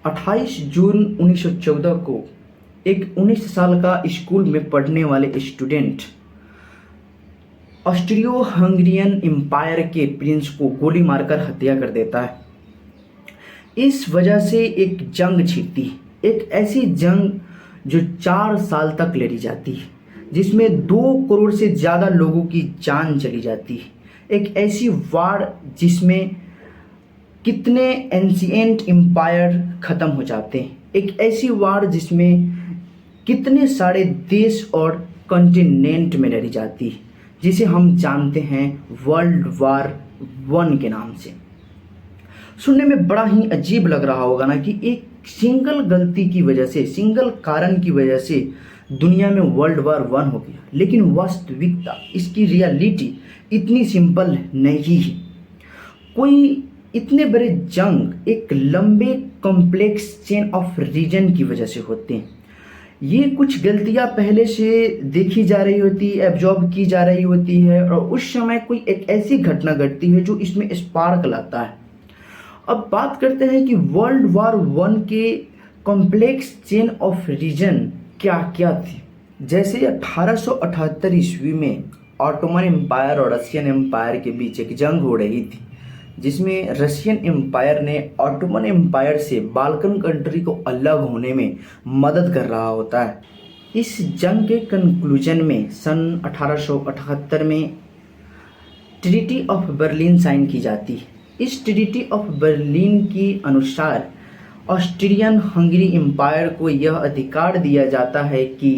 28 जून 1914 को एक 19 साल का स्कूल में पढ़ने वाले स्टूडेंट ऑस्ट्रियो हंगरियन एम्पायर के प्रिंस को गोली मारकर हत्या कर देता है। इस वजह से एक जंग छिड़ती है, एक ऐसी जंग जो 4 साल तक लड़ी जाती है, जिसमें 2 करोड़ से ज़्यादा लोगों की जान चली जाती है। एक ऐसी वार जिसमें कितने एंशिएंट एम्पायर ख़त्म हो जाते हैं। एक ऐसी वार जिसमें कितने सारे देश और कॉन्टिनेंट में लड़ी जाती है, जिसे हम जानते हैं वर्ल्ड वार 1 के नाम से। सुनने में बड़ा ही अजीब लग रहा होगा ना कि एक सिंगल गलती की वजह से, सिंगल कारण की वजह से दुनिया में वर्ल्ड वार 1 हो गया। लेकिन वास्तविकता, इसकी रियलिटी इतनी सिंपल नहीं है। कोई इतने बड़े जंग एक लंबे कॉम्प्लेक्स चेन ऑफ रीजन की वजह से होते हैं। ये कुछ गलतियां पहले से देखी जा रही होती, एब्जॉर्ब की जा रही होती है, और उस समय कोई एक ऐसी घटना घटती है जो इसमें स्पार्क लाता है। अब बात करते हैं कि वर्ल्ड वार 1 के कॉम्प्लेक्स चेन ऑफ रीजन क्या क्या थी। जैसे 1878 ईस्वी में ऑटोमन एम्पायर और रशियन एम्पायर के बीच एक जंग हो रही थी, जिसमें रशियन एम्पायर ने ऑटोमन एम्पायर से बाल्कन कंट्री को अलग होने में मदद कर रहा होता है। इस जंग के कंक्लूजन में सन 1878 में ट्रीटी ऑफ बर्लिन साइन की जाती है। इस ट्रीटी ऑफ बर्लिन के अनुसार ऑस्ट्रियन हंगरी एम्पायर को यह अधिकार दिया जाता है कि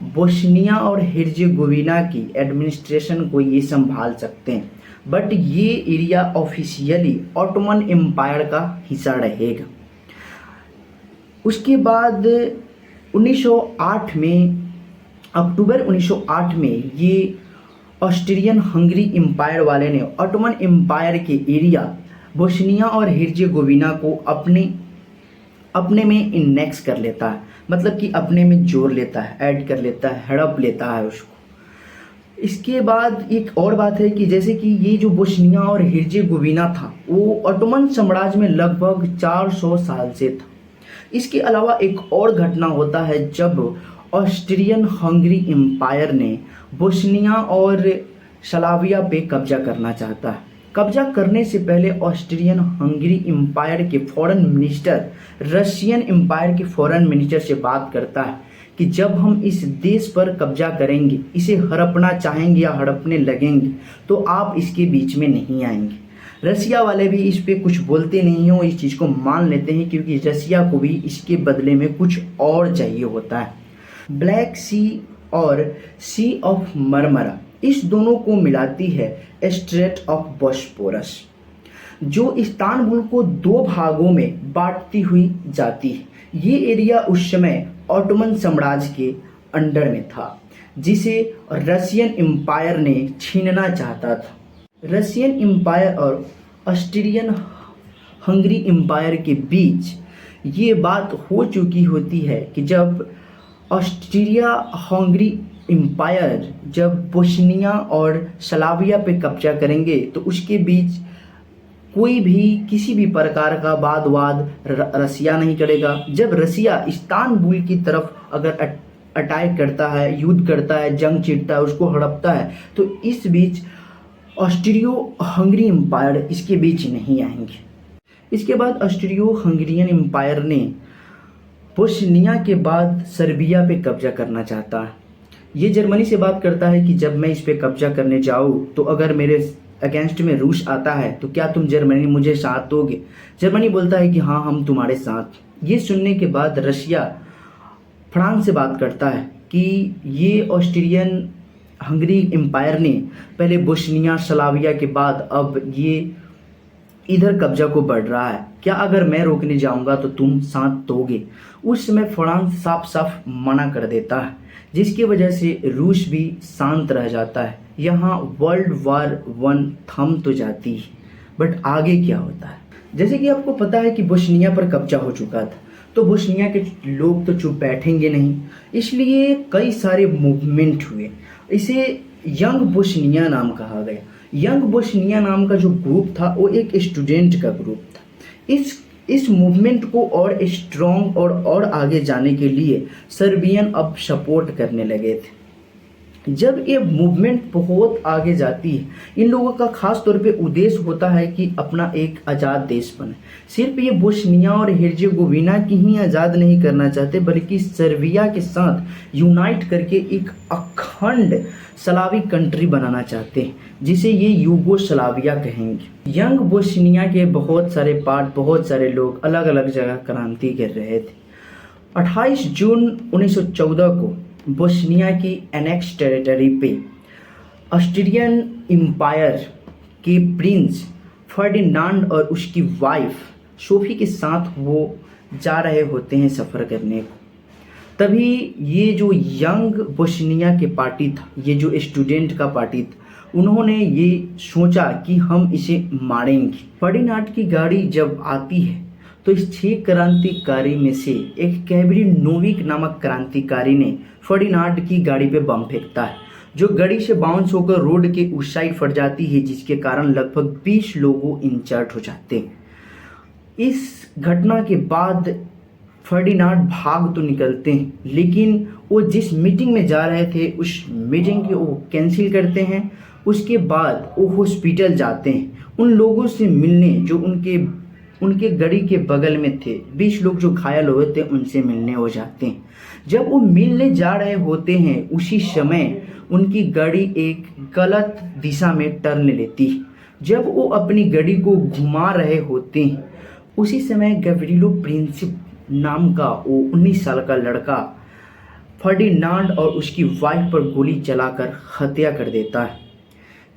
बोस्निया और हिर्जेगोविना की एडमिनिस्ट्रेशन को ये संभाल सकते हैं, बट ये एरिया ऑफिशियली ऑटोमन एम्पायर का हिस्सा रहेगा। उसके बाद 1908 में, अक्टूबर 1908 में ये ऑस्ट्रियन हंगरी एम्पायर वाले ने ऑटोमन एम्पायर के एरिया बोस्निया और हिर्जेगोविना को अपने में इनेक्स कर लेता है, मतलब कि अपने में जोड़ लेता है, ऐड कर लेता है, हड़प लेता है उसको। इसके बाद एक और बात है कि जैसे कि ये जो बोस्निया और हिर्जेगोविना था वो ऑटोमन साम्राज्य में लगभग 400 साल से था। इसके अलावा एक और घटना होता है जब ऑस्ट्रियन हंगरी एम्पायर ने बोस्निया और स्लाविया पे कब्जा करना चाहता है। कब्जा करने से पहले ऑस्ट्रियन हंगरी एम्पायर के फॉरेन मिनिस्टर रशियन एम्पायर के फॉरेन मिनिस्टर से बात करता है कि जब हम इस देश पर कब्जा करेंगे, इसे हड़पना चाहेंगे या हड़पने लगेंगे, तो आप इसके बीच में नहीं आएंगे। रसिया वाले भी इस पे कुछ बोलते नहीं हो, इस चीज़ को मान लेते हैं, क्योंकि रसिया को भी इसके बदले में कुछ और चाहिए होता है। ब्लैक सी और सी ऑफ मरमरा, इस दोनों को मिलाती है स्ट्रेट ऑफ बॉस्फोरस, जो इस्तांबुल को 2 भागों में बांटती हुई जाती है। ये एरिया उस समय ऑटोमन साम्राज्य के अंडर में था, जिसे रशियन एम्पायर ने छीनना चाहता था। रशियन एम्पायर और ऑस्ट्रियन हंगरी एम्पायर के बीच ये बात हो चुकी होती है कि जब ऑस्ट्रिया हंगरी एम्पायर जब बोस्निया और स्लाविया पे कब्जा करेंगे, तो उसके बीच कोई भी किसी भी प्रकार का वाद रसिया नहीं करेगा। जब रसिया इस्तांबुल की तरफ अगर अटैक करता है, युद्ध करता है, जंग छिड़ता है, उसको हड़पता है, तो इस बीच ऑस्ट्रियो हंगरी एम्पायर इसके बीच नहीं आएंगे। इसके बाद ऑस्ट्रियो हंगरियन एम्पायर ने बोस्निया के बाद सर्बिया पे कब्जा करना चाहता है। ये जर्मनी से बात करता है कि जब मैं इस पे कब्जा करने जाऊँ तो अगर मेरे अगेंस्ट में रूस आता है तो क्या तुम जर्मनी मुझे साथ दोगे? जर्मनी बोलता है कि हाँ, हम तुम्हारे साथ। ये सुनने के बाद रशिया फ्रांस से बात करता है कि ये ऑस्ट्रियन हंगरी एम्पायर ने पहले बोस्निया स्लाविया के बाद अब ये इधर कब्जा को बढ़ रहा है, क्या अगर मैं रोकने जाऊंगा तो तुम साथ दोगे? उस समय फ्रांस साफ साफ मना कर देता है, जिसकी वजह से रूस भी शांत रह जाता है। यहाँ वर्ल्ड वार 1 थम तो जाती है, बट आगे क्या होता है? जैसे कि आपको पता है कि बोस्निया पर कब्जा हो चुका था, तो बोस्निया के लोग तो चुप बैठेंगे नहीं, इसलिए कई सारे मूवमेंट हुए। इसे यंग बोस्निया नाम कहा गया। यंग बोस्निया नाम का जो ग्रुप था वो एक स्टूडेंट का ग्रुप था। इस इस मूवमेंट को और स्ट्रॉन्ग और आगे जाने के लिए सर्बियन अब सपोर्ट करने लगे थे। जब ये मूवमेंट बहुत आगे जाती है, इन लोगों का खास तौर पे उद्देश्य होता है कि अपना एक आज़ाद देश बने। सिर्फ ये बोस्निया और हेर्जेगोविना की ही आज़ाद नहीं करना चाहते, बल्कि सर्बिया के साथ यूनाइट करके एक अखंड स्लाविक कंट्री बनाना चाहते हैं, जिसे ये यूगोस्लाविया कहेंगे। यंग बोस्निया के बहुत सारे पार्ट, बहुत सारे लोग अलग अलग जगह क्रांति कर रहे थे। 28 जून 1914 को बोस्निया की एनेक्स टेरिटरी पे ऑस्ट्रियन एम्पायर के प्रिंस फर्डिनांड और उसकी वाइफ सोफी के साथ वो जा रहे होते हैं सफ़र करने को। तभी ये जो यंग बोस्निया के पार्टी था, ये जो स्टूडेंट का पार्टी था, उन्होंने ये सोचा कि हम इसे मारेंगे। फर्डिनांड की गाड़ी जब आती है तो इस 6 क्रांतिकारी में से एक कैबरी नोविक नामक क्रांतिकारी ने फर्डिनांड की गाड़ी पे बम फेंकता है, जो गाड़ी से बाउंस होकर रोड के उस साइड फट जाती है, जिसके कारण लगभग 20 लोगों इंजर्ड हो जाते हैं। इस घटना के बाद फर्डिनांड भाग तो निकलते हैं, लेकिन वो जिस मीटिंग में जा रहे थे उस मीटिंग की वो कैंसिल करते हैं। उसके बाद वो हॉस्पिटल जाते हैं उन लोगों से मिलने जो उनके गाड़ी के बगल में थे। 20 लोग जो घायल हुए थे उनसे मिलने हो जाते हैं। जब वो मिलने जा रहे होते हैं, उसी समय उनकी गाड़ी एक गलत दिशा में टर्न लेती है। जब वो अपनी गाड़ी को घुमा रहे होते हैं, उसी समय गैब्रिएलो प्रिंसिप नाम का वो 19 साल का लड़का फर्डिनांड और उसकी वाइफ पर गोली चलाकर हत्या कर देता है।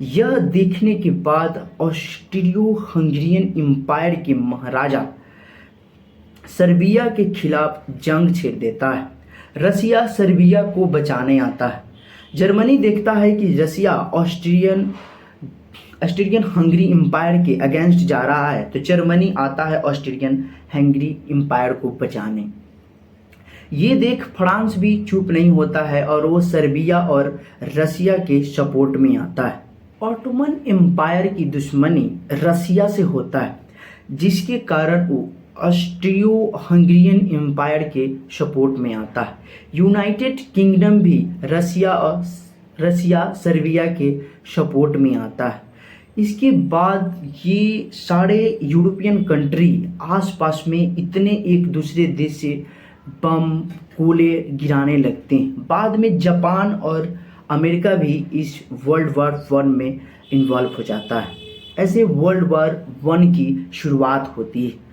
यह देखने के बाद ऑस्ट्रियो हंगेरियन एम्पायर के महाराजा सर्बिया के खिलाफ जंग छेड़ देता है। रसिया सर्बिया को बचाने आता है। जर्मनी देखता है कि रसिया ऑस्ट्रियन हंगरी एम्पायर के अगेंस्ट जा रहा है, तो जर्मनी आता है ऑस्ट्रियन हंगरी एम्पायर को बचाने। ये देख फ्रांस भी चुप नहीं होता है और वो सर्बिया और रसिया के सपोर्ट में आता है। ऑटोमन एम्पायर की दुश्मनी रसिया से होता है, जिसके कारण वो ऑस्ट्रियो हंगेरियन एम्पायर के सपोर्ट में आता है। यूनाइटेड किंगडम भी रसिया सर्बिया के सपोर्ट में आता है। इसके बाद ये सारे यूरोपियन कंट्री आसपास में इतने एक दूसरे देश से बम गोले गिराने लगते हैं। बाद में जापान और अमेरिका भी इस वर्ल्ड वार 1 में इन्वॉल्व हो जाता है। ऐसे वर्ल्ड वार 1 की शुरुआत होती है।